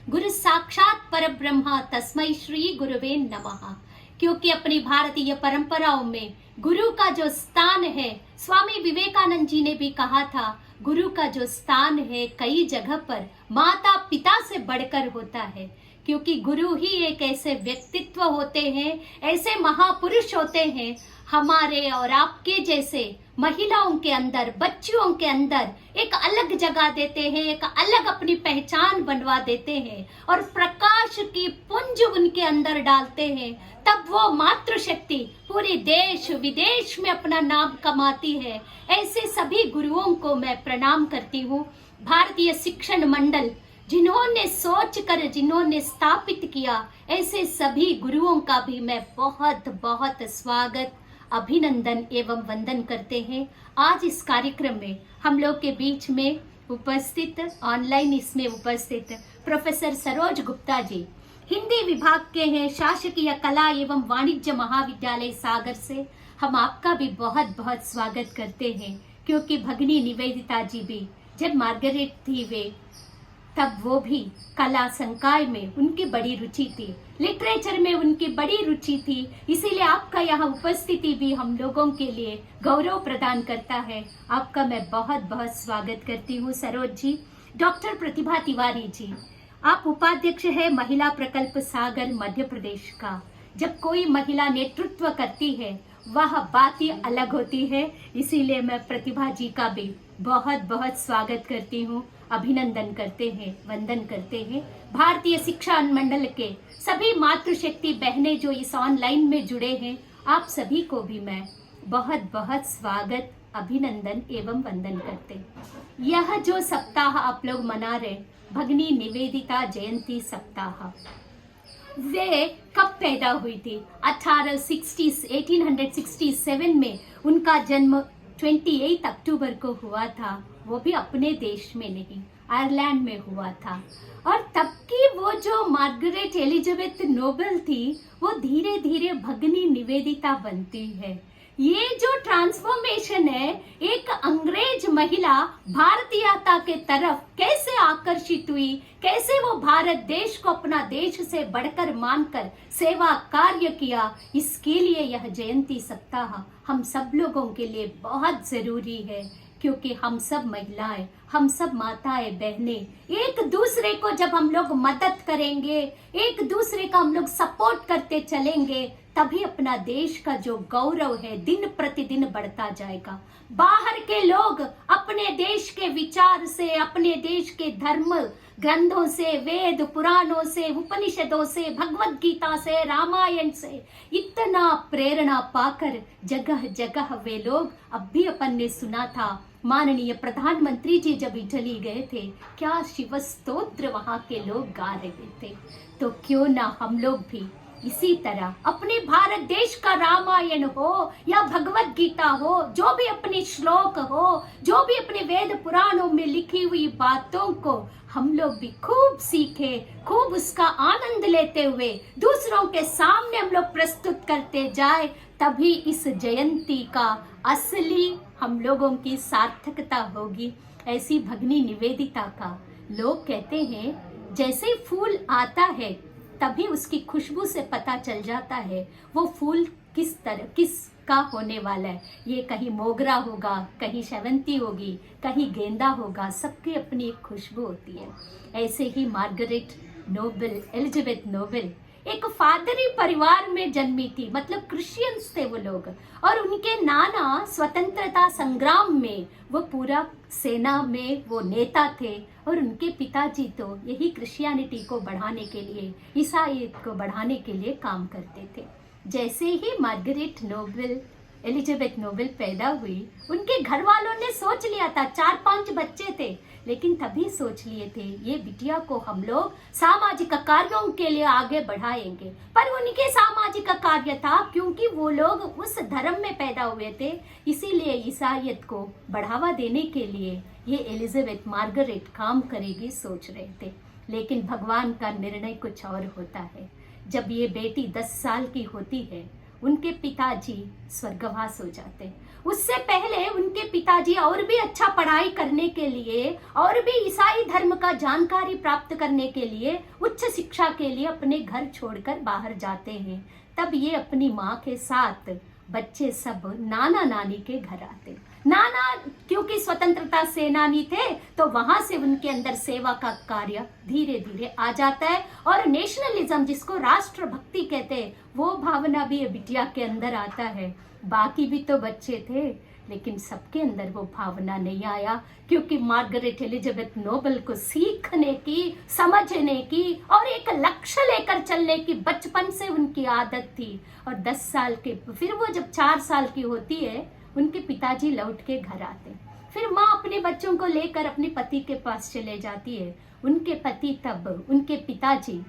गुरु साक्षात परब्रह्म तस्मै श्री गुरुवे नमः। क्योंकि अपनी भारतीय परंपराओं में गुरु का जो स्थान है, स्वामी विवेकानंद जी ने भी कहा था, गुरु का जो स्थान है कई जगह पर माता पिता से बढ़कर होता है। क्योंकि गुरु ही एक ऐसे व्यक्तित्व होते हैं, ऐसे महापुरुष होते हैं, हमारे और आपके जैसे महिलाओं के अंदर, बच्चियों के अंदर एक अलग जगह देते हैं, एक अलग अपनी पहचान बनवा देते हैं और प्रकाश की पुंज उनके अंदर डालते हैं। तब वो मातृशक्ति पूरे देश विदेश में अपना नाम कमाती है। ऐसे सभी गुरुओं को मैं प्रणाम करती हूँ। भारतीय शिक्षण मंडल जिन्होंने सोच कर, जिन्होंने स्थापित किया, ऐसे सभी गुरुओं का भी मैं बहुत बहुत स्वागत, अभिनंदन एवं वंदन करते हैं। आज इस कार्यक्रम में हम लोग के बीच में उपस्थित, ऑनलाइन इसमें उपस्थित प्रोफेसर सरोज गुप्ता जी हिंदी विभाग के हैं, शासकीय कला एवं वाणिज्य महाविद्यालय सागर से। हम आपका भी बहुत बहुत स्वागत करते हैं। क्योंकि भगिनी निवेदिता जी भी जब मार्गरेट थी वे, तब वो भी कला संकाय में उनकी बड़ी रुचि थी, लिटरेचर में उनकी बड़ी रुचि थी। इसीलिए आपका यहाँ उपस्थिति भी हम लोगों के लिए गौरव प्रदान करता है। आपका मैं बहुत बहुत स्वागत करती हूँ सरोज जी। डॉक्टर प्रतिभा तिवारी जी, आप उपाध्यक्ष है महिला प्रकल्प सागर मध्य प्रदेश का। जब कोई महिला नेतृत्व करती है वह बात ही अलग होती है। इसीलिए मैं प्रतिभा जी का भी बहुत बहुत स्वागत करती हूँ, अभिनंदन करते हैं, वंदन करते हैं। भारतीय शिक्षा मंडल के सभी मातृशक्ति बहनें जो इस ऑनलाइन में जुड़े हैं, आप सभी को भी मैं बहुत बहुत स्वागत, अभिनंदन एवं वंदन करते हैं। यह जो सप्ताह आप लोग मना रहे, भगिनी निवेदिता जयंती सप्ताह, वे कब पैदा हुई थी? 1867 में उनका जन्म 28 अक्टूबर को हुआ था। वो भी अपने देश में नहीं, आयरलैंड में हुआ था। और तब की वो जो मार्गरेट एलिजाबेथ नोबेल थी, वो धीरे धीरे भगिनी निवेदिता बनती है। ये जो ट्रांसफॉर्मेशन है, एक अंग्रेज महिला भारतीयता के तरफ कैसे आकर्षित हुई, कैसे वो भारत देश को अपना देश से बढ़कर मानकर सेवा कार्य किया, इसके लिए यह जयंती सप्ताह हम सब लोगों के लिए बहुत जरूरी है। क्योंकि हम सब महिलाएं, हम सब माताएं बहनें एक दूसरे को जब हम लोग मदद करेंगे, एक दूसरे का हम लोग सपोर्ट करते चलेंगे, तभी अपना देश का जो गौरव है दिन प्रतिदिन बढ़ता जाएगा। बाहर के लोग अपने देश के विचार से, अपने देश के धर्म ग्रंथों से, वेद पुराणों से, उपनिषदों से, भगवत गीता से, रामायण से इतना प्रेरणा पाकर जगह जगह वे लोग, अब भी अपन ने सुना था माननीय प्रधानमंत्री जी जब इटली गए थे, क्या शिव स्तोत्र वहां के लोग गा रहे थे। तो क्यों ना हम लोग भी इसी तरह अपने भारत देश का रामायण हो या भगवत गीता हो, जो भी अपने श्लोक हो, जो भी अपने वेद पुराणों में लिखी हुई बातों को हम लोग भी खूब सीखे, खूब उसका आनंद लेते हुए दूसरों के सामने हम लोग प्रस्तुत करते जाए, तभी इस जयंती का असली हम लोगों की सार्थकता होगी। ऐसी भगिनी निवेदिता का लोग कहते हैं, जैसे फूल आता है तभी उसकी खुशबू से पता चल जाता है वो फूल किस तरह किसका होने वाला है। ये कहीं मोगरा होगा, कहीं शेवंती होगी, कहीं गेंदा होगा, सबकी अपनी एक खुशबू होती है। ऐसे ही मार्गरेट नोबेल, एलिजाबेथ नोबेल एक फादरी परिवार में जन्मी थी, मतलब क्रिश्चियंस थे वो लोग। और उनके नाना स्वतंत्रता संग्राम में वो पूरा सेना में वो नेता थे। और उनके पिताजी तो यही क्रिश्चियनिटी को बढ़ाने के लिए, ईसाईयत को बढ़ाने के लिए काम करते थे। जैसे ही मार्गरेट नोबेल, एलिजाबेथ नोबेल पैदा हुई, उनके घर वालों ने सोच लिया था, 4-5 बच्चे थे, लेकिन तभी सोच लिए थे ये बिटिया को हम लोग सामाजिक कार्यों के लिए आगे बढ़ाएंगे। पर उनके सामाजिक कार्य था, क्योंकि वो लोग उस धर्म में पैदा हुए थे, इसीलिए ईसाईयत को बढ़ावा देने के लिए ये एलिजाबेथ मार्गरेट काम करेगी सोच रहे थे। लेकिन भगवान का निर्णय कुछ और होता है। जब ये बेटी 10 साल की होती है, उनके पिताजी स्वर्गवास हो जाते। उससे पहले उनके पिताजी और भी अच्छा पढ़ाई करने के लिए और भी ईसाई धर्म का जानकारी प्राप्त करने के लिए, उच्च शिक्षा के लिए अपने घर छोड़कर बाहर जाते हैं। तब ये अपनी माँ के साथ बच्चे सब नाना नानी के घर आते। नाना क्योंकि स्वतंत्रता सेनानी थे, तो वहां से उनके अंदर सेवा का कार्य धीरे धीरे आ जाता है और नेशनलिज्म, जिसको राष्ट्र भक्ति कहते हैं, वो भावना भी बिटिया के अंदर आता है। बाकी भी तो बच्चे थे, लेकिन सबके अंदर वो भावना नहीं आया, क्योंकि मार्गरेट एलिजाबेथ नोबल को सीखने की, समझने की और एक लक्ष्य लेकर चलने की बचपन से उनकी आदत थी। और 10 साल के, फिर वो जब 4 साल की होती है, उनके पिताजी लौट के घर आते। फिर माँ अपने बच्चों को लेकर अपने पति के पास चले जाती है। उनके पति, तब उनके पिताजी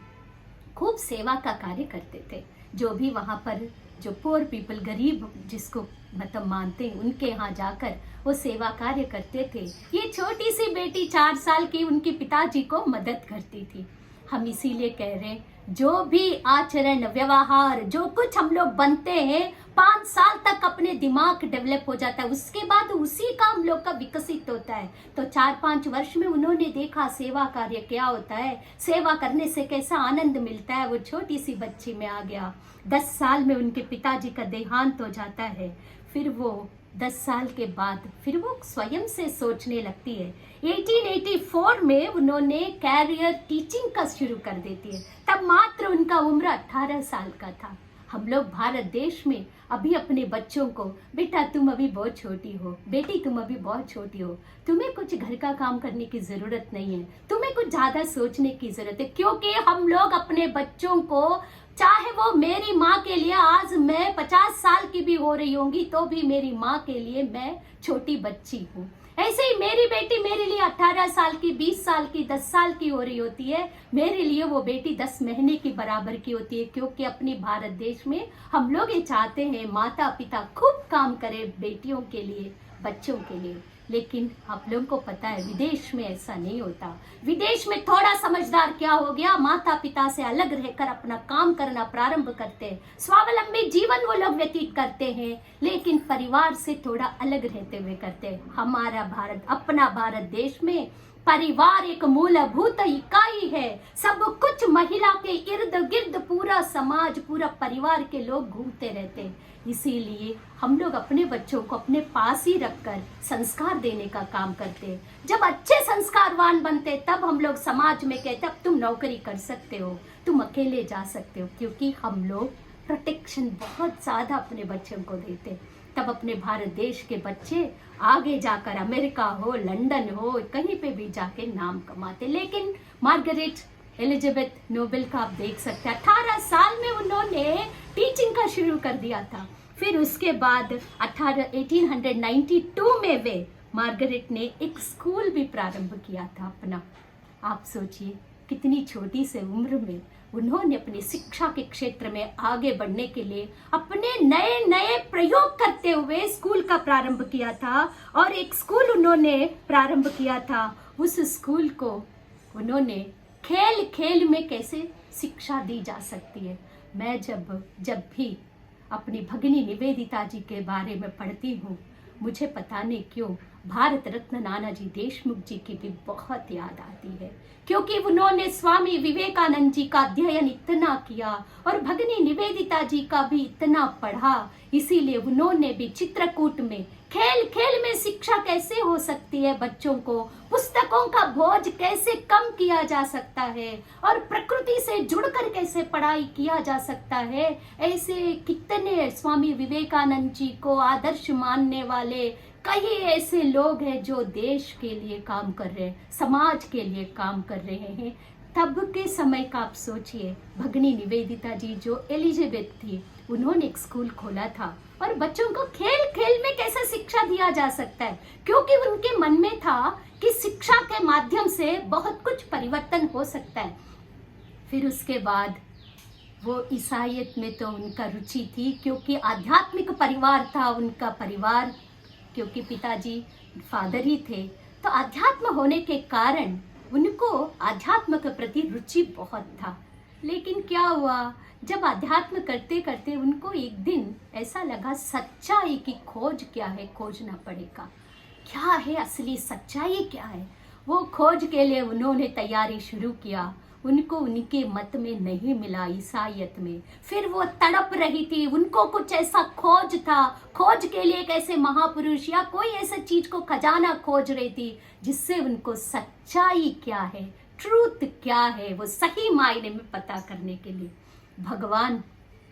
खूब सेवा का कार्य करते थे। जो भी वहाँ पर जो पुअर पीपल, गरीब जिसको मतलब मानते हैं, उनके यहाँ जाकर वो सेवा कार्य करते थे। ये छोटी सी बेटी 4 साल की उनके पिताजी को मदद करती थी। हम इसीलिए कह रहे हैं, जो भी आचरण, व्यवहार, जो कुछ हम लोग बनते हैं, 5 साल तक अपने दिमाग डेवलप हो जाता है, उसके बाद उसी का हम लोग का विकसित होता है। तो 4-5 वर्ष में उन्होंने देखा सेवा कार्य क्या होता है, सेवा करने से कैसा आनंद मिलता है। वो छोटी सी बच्ची में आ गया। 10 साल में उनके पिताजी का देहांत हो जाता है। फिर वो 10 साल के बाद फिर वो स्वयं से सोचने लगती है। 1884 में उन्होंने कैरियर टीचिंग का शुरू कर देती है। तब मात्र उनका उम्र 18 साल का था। हम लोग भारत देश में अभी अपने बच्चों को, बेटा तुम अभी बहुत छोटी हो, बेटी तुम अभी बहुत छोटी हो, तुम्हें कुछ घर का काम करने की ज़रूरत नहीं है, तुम्हें कुछ ज़्यादा सोचने की ज़रूरत है। क्योंकि हम लोग अपने बच्चों को, चाहे वो मेरी माँ के लिए, आज मैं 50 साल की भी हो रही होंगी तो भी मेरी माँ के लिए मैं छोटी बच्ची हूँ। ऐसे ही मेरी बेटी मेरे लिए 18 साल की, 20 साल की, 10 साल की हो रही होती है, मेरे लिए वो बेटी 10 महीने की बराबर की होती है। क्योंकि अपनी भारत देश में हम लोग ये चाहते हैं माता पिता खूब काम करें बेटियों के लिए, बच्चों के लिए। लेकिन आप लोगों को पता है विदेश में ऐसा नहीं होता। विदेश में थोड़ा समझदार क्या हो गया, माता पिता से अलग रहकर अपना काम करना प्रारंभ करते हैं, स्वावलंबी जीवन वो लोग व्यतीत करते हैं, लेकिन परिवार से थोड़ा अलग रहते हुए करते हैं। हमारा भारत, अपना भारत देश में परिवार एक मूलभूत इकाई है। सब कुछ महिला के इर्द गिर्द पूरा समाज, पूरा परिवार के लोग घूमते रहते हैं। इसीलिए हम लोग अपने बच्चों को अपने पास ही रखकर संस्कार देने का काम करते हैं। जब अच्छे संस्कारवान बनते तब हम लोग समाज में कहते अब तुम नौकरी कर सकते हो, तुम अकेले जा सकते हो। क्योंकि हम लोग प्रोटेक्शन बहुत ज़्यादा अपने बच्चों को देते। तब अपने भारत देश के बच्चे आगे जाकर अमेरिका हो, लंदन हो, कहीं पे भी जाके नाम कमाते। लेकिन मार्गरेट एलिजाबेथ नोबेल का आप देख सकते हैं 18 साल में उन्होंने टीचिंग का शुरू कर दिया था। फिर उसके बाद 1892 में वे मार्गरेट ने एक स्कूल भी प्रारंभ किया था अपना। आप सोचिए कितनी छोटी से उम्र में उन्होंने अपनी शिक्षा के क्षेत्र में आगे बढ़ने के लिए अपने नए नए प्रयोग करते हुए स्कूल का प्रारंभ किया था। और एक स्कूल उन्होंने प्रारंभ किया था। उस स्कूल को उन्होंने खेल खेल में कैसे शिक्षा दी जा सकती है। मैं जब भी अपनी भगिनी निवेदिता जी के बारे में पढ़ती हूँ, मुझे पता नहीं क्यों भारत रत्न नानाजी देशमुख जी की भी बहुत याद आती है। क्योंकि उन्होंने स्वामी विवेकानंद जी का अध्ययन इतना किया और भगिनी निवेदिता जी का भी इतना पढ़ा। इसीलिए उन्होंने भी चित्रकूट में खेल खेल में शिक्षा कैसे हो सकती है, बच्चों को पुस्तकों का बोझ कैसे कम किया जा सकता है और प्रकृति से जुड़कर कैसे पढ़ाई किया जा सकता है, ऐसे कितने स्वामी विवेकानंद जी को आदर्श मानने वाले कई ऐसे लोग हैं जो देश के लिए काम कर रहे हैं, समाज के लिए काम कर रहे हैं। तब के समय का आप सोचिए, भगिनी निवेदिता जी जो एलिजाबेथ थी, उन्होंने एक स्कूल खोला था और बच्चों को खेल खेल में कैसे शिक्षा दिया जा सकता है, क्योंकि उनके मन में था कि शिक्षा के माध्यम से बहुत कुछ परिवर्तन हो सकता है। फिर उसके बाद वो ईसाईयत में तो उनका रुचि थी, क्योंकि आध्यात्मिक परिवार था उनका परिवार, क्योंकि पिताजी फादर ही थे, तो अध्यात्म होने के कारण उनको अध्यात्म के प्रति रुचि बहुत था। लेकिन क्या हुआ, जब अध्यात्म करते करते उनको एक दिन ऐसा लगा सच्चाई की खोज क्या है, खोजना पड़ेगा। क्या है असली सच्चाई, क्या है वो खोज के लिए उन्होंने तैयारी शुरू किया। उनको उनके मत में नहीं मिला, ईसाइयत में। फिर वो तड़प रही थी, उनको कुछ ऐसा खोज था, खोज के लिए एक ऐसे महापुरुष या कोई ऐसा चीज को खजाना खोज रही थी जिससे उनको सच्चाई क्या है, ट्रूथ क्या है, वो सही मायने में पता करने के लिए भगवान,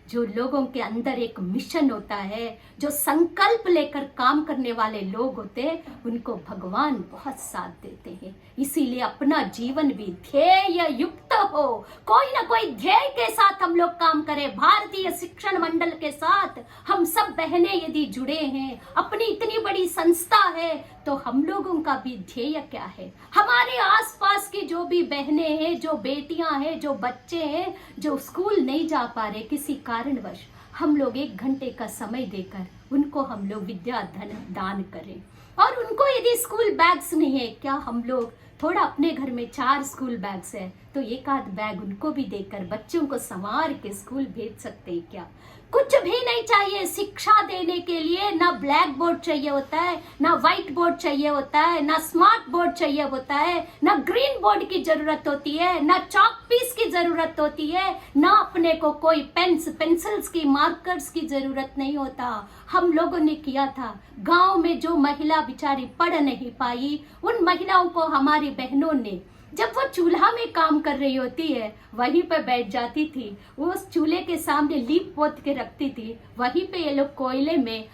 जो लोगों के अंदर एक मिशन होता है, जो संकल्प लेकर काम करने वाले लोग होते हैं, उनको भगवान बहुत साथ देते हैं। इसीलिए अपना जीवन भी ध्येय युक्त हो, कोई ना कोई ध्येय के साथ हम लोग काम करें। भारतीय शिक्षण मंडल के साथ हम सब बहनें यदि जुड़े हैं, अपनी इतनी बड़ी संस्था है, तो हम लोगों का भी ध्येय क्या है। हमारे आसपास की जो भी बहनें हैं, जो बेटियां हैं, जो बच्चे हैं, जो स्कूल नहीं जा पा रहे किसी कारणवश, हम लोग 1 घंटे का समय देकर उनको हम लोग विद्या दान करें। और उनको यदि स्कूल बैग्स नहीं है, क्या हम लोग थोड़ा अपने घर में 4 स्कूल बैग्स है तो 1 आध बैग उनको भी देकर बच्चों को संवार के स्कूल भेज सकते हैं क्या। कुछ भी नहीं चाहिए शिक्षा देने के लिए, ना ब्लैक बोर्ड चाहिए होता है, ना व्हाइट बोर्ड चाहिए होता है, ना स्मार्ट बोर्ड चाहिए होता है, ना ग्रीन बोर्ड की जरूरत होती है, ना चॉक पीस की जरूरत होती है, ना अपने को कोई पेंसिल्स की, मार्कर्स की जरूरत नहीं होता। हम लोगों ने किया था, गांव में जो महिला बेचारी पढ़ नहीं पाई, उन महिलाओं को हमारी बहनों ने, जब वो चूल्हा में काम कर रही होती है, वहीं पे बैठ जाती थी, वो उस चूल्हे के सामने लीप पोत के रखती थी, वहीं पे ये लोग कोयले में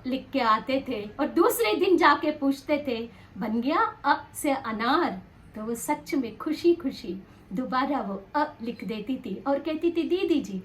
लिख के आते थे और दूसरे दिन जाके पूछते थे बन गया से अनार, तो वो सच में खुशी खुशी दोबारा वो लिख देती थी और कहती थी दीदी जी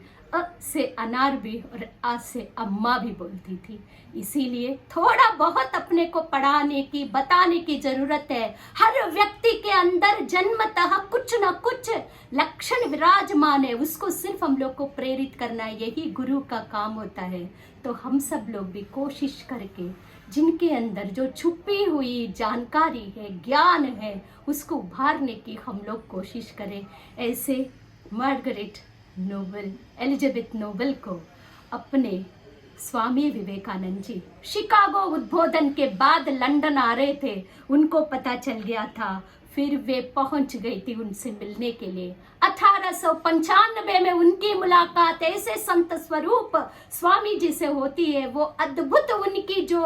से अनार भी और आ से अम्मा भी बोलती थी। इसीलिए थोड़ा बहुत अपने को पढ़ाने की, बताने की जरूरत है। हर व्यक्ति के अंदर जन्मतः कुछ न कुछ लक्षण विराजमान है, उसको सिर्फ हम लोग को प्रेरित करना है, यही गुरु का काम होता है। तो हम सब लोग भी कोशिश करके जिनके अंदर जो छुपी हुई जानकारी है, ज्ञान है, उसको उभारने की हम लोग कोशिश करें। ऐसे मार्गरेट नोबल, एलिजाबेथ नोबल को अपने स्वामी विवेकानंद जी शिकागो उद्बोधन के बाद लंदन आ रहे थे, उनको पता चल गया था, फिर वे पहुंच गई थी उनसे मिलने के लिए। 1895 में उनकी मुलाकात ऐसे संत स्वरूप स्वामी जी से होती है, वो अद्भुत, उनकी जो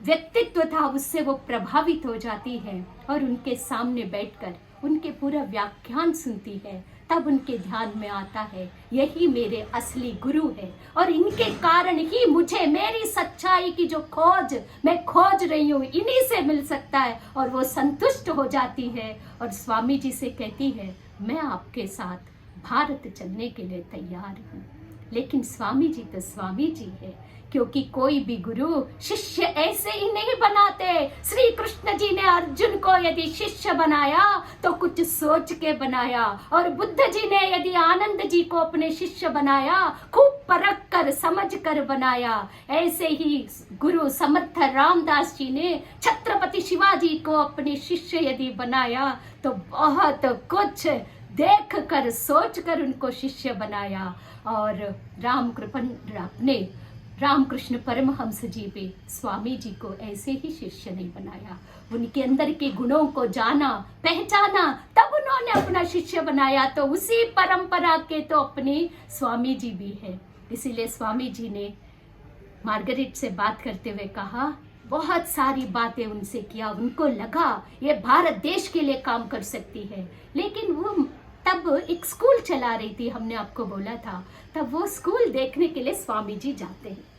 व्यक्तित्व था उससे वो प्रभावित हो जाती है और उनके सामने बैठकर उनके पूरा व्याख्यान सुनती है। तब उनके ध्यान में आता है यही मेरे असली गुरु है और इनके कारण ही मुझे मेरी सच्चाई की जो खोज मैं खोज रही हूँ इन्हीं से मिल सकता है। और वो संतुष्ट हो जाती है और स्वामी जी से कहती है मैं आपके साथ भारत चलने के लिए तैयार हूँ। लेकिन स्वामी जी तो स्वामी जी है, क्योंकि कोई भी गुरु शिष्य ऐसे ही नहीं बनाते। श्री कृष्ण जी ने अर्जुन को यदि शिष्य बनाया तो कुछ सोच के बनाया, और बुद्ध जी ने यदि आनंद जी को अपने शिष्य बनाया खूब परख कर समझ कर बनाया। ऐसे ही गुरु समर्थ रामदास जी ने छत्रपति शिवाजी को अपने शिष्य यदि बनाया तो बहुत कुछ देख कर सोच कर उनको शिष्य बनाया। और रामकृष्ण परमहंस जी भी स्वामी जी को ऐसे ही शिष्य नहीं बनाया, उनके अंदर के गुणों को जाना पहचाना तब उन्होंने अपना शिष्य बनाया। तो उसी परंपरा के तो अपने स्वामी जी भी है। इसीलिए स्वामी जी ने मार्गरेट से बात करते हुए कहा, बहुत सारी बातें उनसे किया, उनको लगा ये भारत देश के लिए काम कर सकती है। लेकिन वो तब एक स्कूल चला रही थी, हमने आपको बोला था, तब वो स्कूल देखने के लिए स्वामी जी जाते हैं।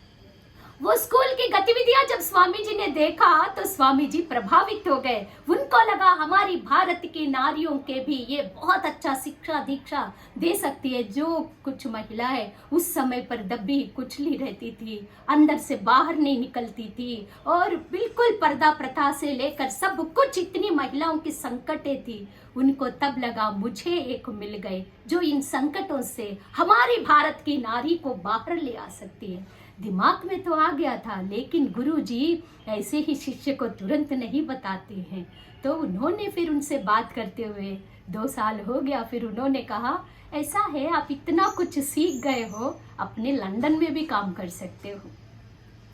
वो स्कूल की गतिविधियां जब स्वामी जी ने देखा तो स्वामी जी प्रभावित हो गए। उनको लगा हमारी भारत की नारियों के भी ये बहुत अच्छा शिक्षा दीक्षा दे सकती है। जो कुछ महिलाएं उस समय पर दबी कुचली रहती थी, अंदर से बाहर नहीं निकलती थी और बिल्कुल पर्दा प्रथा से लेकर सब कुछ इतनी महिलाओं की संकटें थी, उनको तब लगा मुझे एक मिल गए जो इन संकटों से हमारी भारत की नारी को बाहर ले आ सकती है। दिमाग में तो आ गया था, लेकिन गुरु जी ऐसे ही शिष्य को तुरंत नहीं बताते हैं। तो उन्होंने फिर उनसे बात करते हुए 2 साल हो गया, फिर उन्होंने कहा ऐसा है आप इतना कुछ सीख गए हो, अपने लंदन में भी काम कर सकते हो।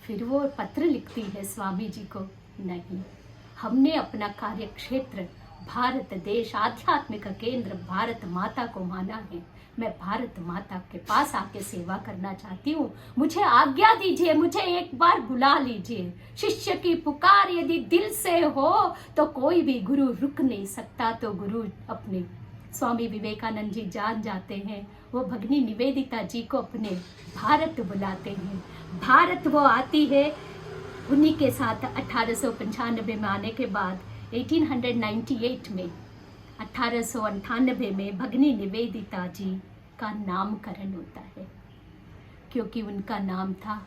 फिर वो पत्र लिखती है स्वामी जी को, नहीं, हमने अपना कार्य क्षेत्र भारत देश आध्यात्मिक केंद्र भारत माता को माना है। मैं भारत माता के पास आके सेवा करना चाहती हूँ, मुझे आज्ञा दीजिए, मुझे एक बार बुला लीजिए। शिष्य की पुकार यदि दिल से हो तो कोई भी गुरु रुक नहीं सकता। तो गुरु अपने स्वामी विवेकानंद जी जान जाते हैं, वो भगनी निवेदिता जी को अपने भारत बुलाते हैं। भारत वो आती है, उन्हीं के साथ 1895 में आने के बाद 1898 में 1898 में भगनी निवेदिता जी का नामकरण होता है, क्योंकि उनका नाम था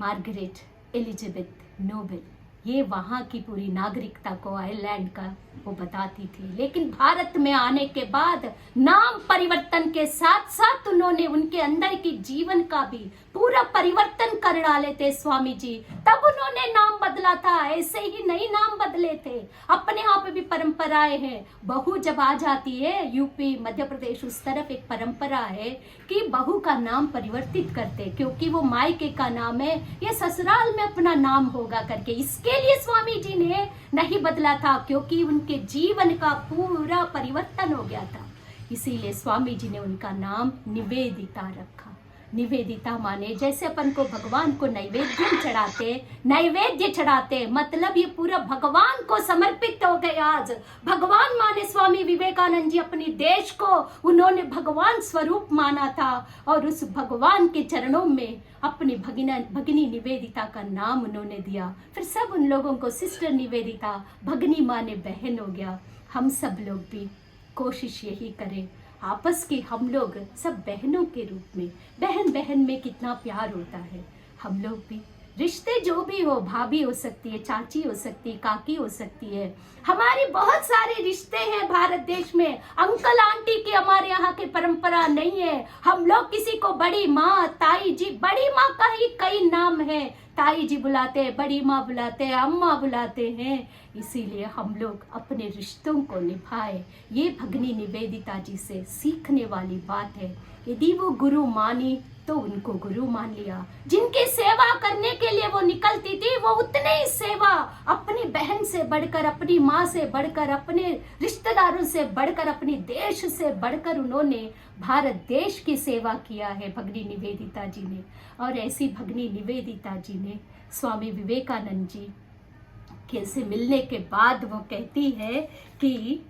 मार्गरेट एलिजाबेथ नोबेल। ये वहाँ की पूरी नागरिकता को, आयरलैंड का वो बताती थी। लेकिन भारत में आने के बाद नाम परिवर्तन के साथ साथ उन्होंने उनके अंदर की जीवन का भी पूरा परिवर्तन कर डाले थे स्वामी जी। तब उन्होंने नाम बदला था, ऐसे ही नहीं नाम बदले थे। अपने यहाँ पे भी परंपराएं हैं, बहू जब आ जाती है यूपी मध्य प्रदेश उस तरफ एक परंपरा है कि बहू का नाम परिवर्तित करते, क्योंकि वो मायके का नाम है, ये ससुराल में अपना नाम होगा करके। इसके लिए स्वामी जी ने नहीं बदला था, क्योंकि उनके जीवन का पूरा परिवर्तन हो गया था। इसीलिए स्वामी जी ने उनका नाम निवेदिता रखा। निवेदिता माने जैसे अपन को भगवान को नैवेद्य चढ़ाते, मतलब ये पूरा भगवान को समर्पित हो गए। आज भगवान माने स्वामी विवेकानंद जी अपने देश को उन्होंने भगवान स्वरूप माना था, और उस भगवान के चरणों में अपनी भगिनी निवेदिता का नाम उन्होंने दिया। फिर सब उन लोगों को सिस्टर निवेदिता, भगनी माने बहन हो गया। हम सब लोग भी कोशिश यही करें आपस की, हम लोग सब बहनों के रूप में, बहन बहन में कितना प्यार होता है। हम लोग भी रिश्ते जो भी हो, भाभी हो सकती है, चाची हो सकती है, काकी हो सकती है, हमारी बहुत सारे रिश्ते हैं भारत देश में। अंकल आंटी की हमारे यहाँ की परंपरा नहीं है। हम लोग किसी को बड़ी माँ, ताई जी, बड़ी माँ का ही कई नाम है, ताई जी बुलाते हैं, बड़ी माँ बुलाते हैं, अम्मा बुलाते हैं। इसीलिए हम लोग अपने रिश्तों को निभाए। ये भगनी निवेदिता जी से सीखने वाली बात है। यदि वो गुरु मानी तो उनको गुरु मान लिया। जिनकी सेवा करने के लिए वो निकलती थी, वो उतने ही सेवा अपनी बहन से बढ़कर, अपनी माँ से बढ़कर, अपने रिश्तेदारों से बढ़कर, अपने देश से बढ़कर उन्होंने भारत देश की सेवा किया है भगनी निवेदिता जी ने। और ऐसी भगनी निवेदिता जी ने स्वामी विवेकानंद जी के से मिलने के बाद वो कहती है कि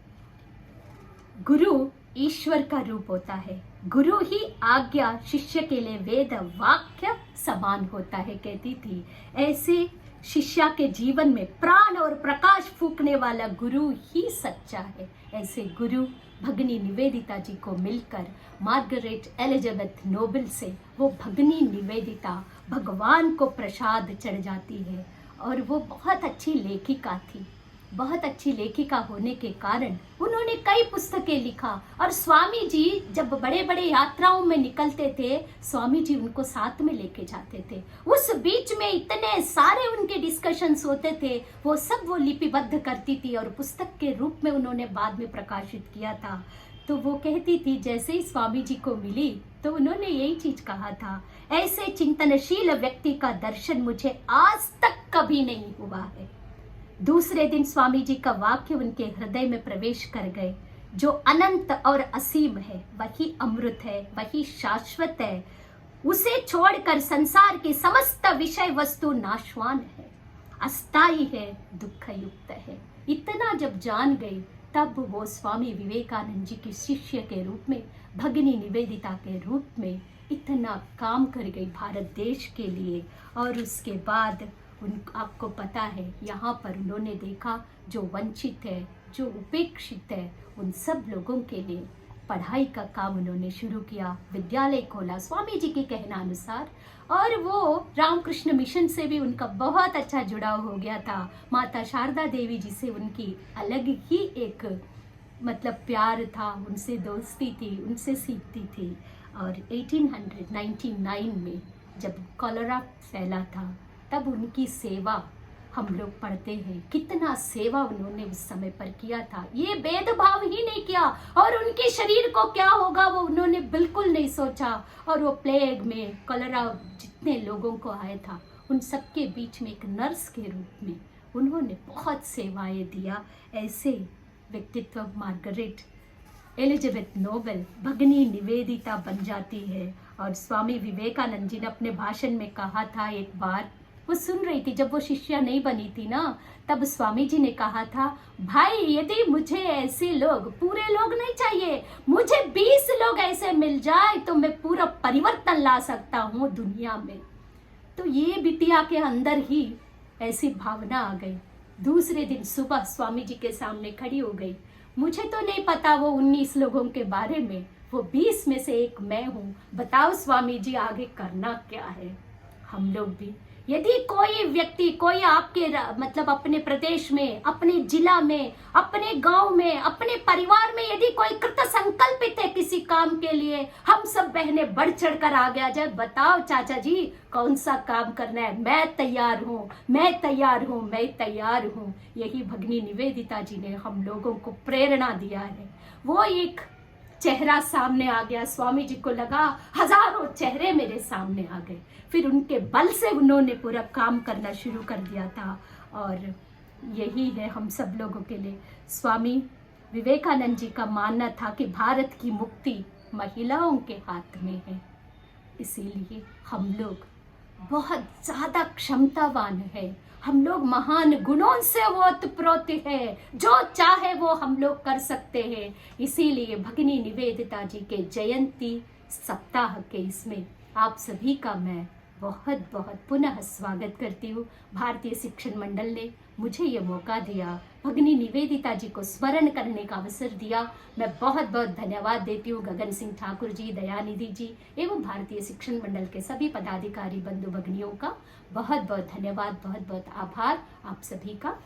गुरु ईश्वर का रूप होता है, गुरु ही आज्ञा शिष्य के लिए वेद वाक्य समान होता है, कहती थी। ऐसे शिष्या के जीवन में प्राण और प्रकाश फूकने वाला गुरु ही सच्चा है। ऐसे गुरु भगनी निवेदिता जी को मिलकर मार्गरेट एलिजाबेथ नोबेल से वो भगनी निवेदिता भगवान को प्रसाद चढ़ जाती है। और वो बहुत अच्छी लेखिका थी। बहुत अच्छी लेखिका होने के कारण उन्होंने कई पुस्तकें लिखा। और स्वामी जी जब बड़े बड़े यात्राओं में निकलते थे, स्वामी जी उनको साथ में लेके जाते थे। उस बीच में इतने सारे उनके डिस्कशंस होते थे, वो सब वो लिपिबद्ध करती थी और पुस्तक के रूप में उन्होंने बाद में प्रकाशित किया था। तो वो कहती थी, जैसे ही स्वामी जी को मिली तो उन्होंने यही चीज कहा था, ऐसे चिंतनशील व्यक्ति का दर्शन मुझे आज तक कभी नहीं हुआ है। दूसरे दिन स्वामी जी का वाक्य उनके हृदय में प्रवेश कर गए, जो अनंत और असीम है वही अमृत है, वही शाश्वत है। उसे छोड़कर संसार की समस्त विषय वस्तु नाशवान है, अस्थायी है, दुख युक्त है। इतना जब जान गई तब वो स्वामी विवेकानंद जी की शिष्य के रूप में, भगिनी निवेदिता के रूप में इतना काम कर गई भारत देश के लिए। और उसके बाद आपको पता है, यहाँ पर उन्होंने देखा जो वंचित है, जो उपेक्षित है, उन सब लोगों के लिए पढ़ाई का काम उन्होंने शुरू किया, विद्यालय खोला स्वामी जी के कहना अनुसार। और वो रामकृष्ण मिशन से भी उनका बहुत अच्छा जुड़ाव हो गया था। माता शारदा देवी जी से उनकी अलग ही एक मतलब प्यार था, उनसे दोस्ती थी, उनसे सीखती थी। और 1899 में जब कॉलेरा फैला था, तब उनकी सेवा हम लोग पढ़ते हैं कितना सेवा उन्होंने उस समय पर किया था, ये भेदभाव ही नहीं किया। और उनके शरीर को क्या होगा वो उन्होंने बिल्कुल नहीं सोचा। और वो प्लेग में कलरा जितने लोगों को आया था उन सबके बीच में एक नर्स के रूप में उन्होंने बहुत सेवाएं दिया। ऐसे व्यक्तित्व मार्गरेट एलिजाबेथ नोबेल भगिनी निवेदिता बन जाती है। और स्वामी विवेकानंद जी ने अपने भाषण में कहा था, एक बार वो सुन रही थी जब वो शिष्या नहीं बनी थी ना, तब स्वामी जी ने कहा था, भाई यदि मुझे ऐसे लोग, पूरे लोग नहीं चाहिए, मुझे 20 लोग ऐसे मिल जाए तो मैं पूरा परिवर्तन ला सकता हूँ दुनिया में। तो ये बिटिया के अंदर ही ऐसी भावना आ गई। दूसरे दिन सुबह स्वामी जी के सामने खड़ी हो गई। मुझे तो नहीं पता वो 19 लोगों के बारे में, वो 20 में से एक मैं हूँ। बताओ स्वामी जी आगे करना क्या है। हम लोग भी यदि कोई व्यक्ति, कोई आपके मतलब अपने प्रदेश में, अपने जिला में, अपने गांव में, अपने परिवार में यदि कोई कृत संकल्पित है किसी काम के लिए, हम सब बहनें बढ़ चढ़ कर आ गया जाए, बताओ चाचा जी कौन सा काम करना है, मैं तैयार हूँ, मैं तैयार हूँ, मैं तैयार हूँ। यही भगिनी निवेदिता जी ने हम लोगों को प्रेरणा दिया है। वो एक चेहरा सामने आ गया, स्वामी जी को लगा हजारों चेहरे मेरे सामने आ गए। फिर उनके बल से उन्होंने पूरा काम करना शुरू कर दिया था। और यही है हम सब लोगों के लिए। स्वामी विवेकानंद जी का मानना था कि भारत की मुक्ति महिलाओं के हाथ में है, इसीलिए हम लोग बहुत ज़्यादा क्षमतावान है, हम लोग महान गुणों से ओतप्रोत है, जो चाहे वो हम लोग कर सकते हैं। इसीलिए भगिनी निवेदिता जी के जयंती सप्ताह के इसमें आप सभी का मैं बहुत बहुत पुनः स्वागत करती हूँ। भारतीय शिक्षण मंडल ने मुझे ये मौका दिया, भगिनी निवेदिता जी को स्मरण करने का अवसर दिया। मैं बहुत बहुत धन्यवाद देती हूँ गगन सिंह ठाकुर जी, दयानिधि जी एवं भारतीय शिक्षण मंडल के सभी पदाधिकारी बंधु भगिनियों का बहुत बहुत धन्यवाद, बहुत बहुत आभार आप सभी का।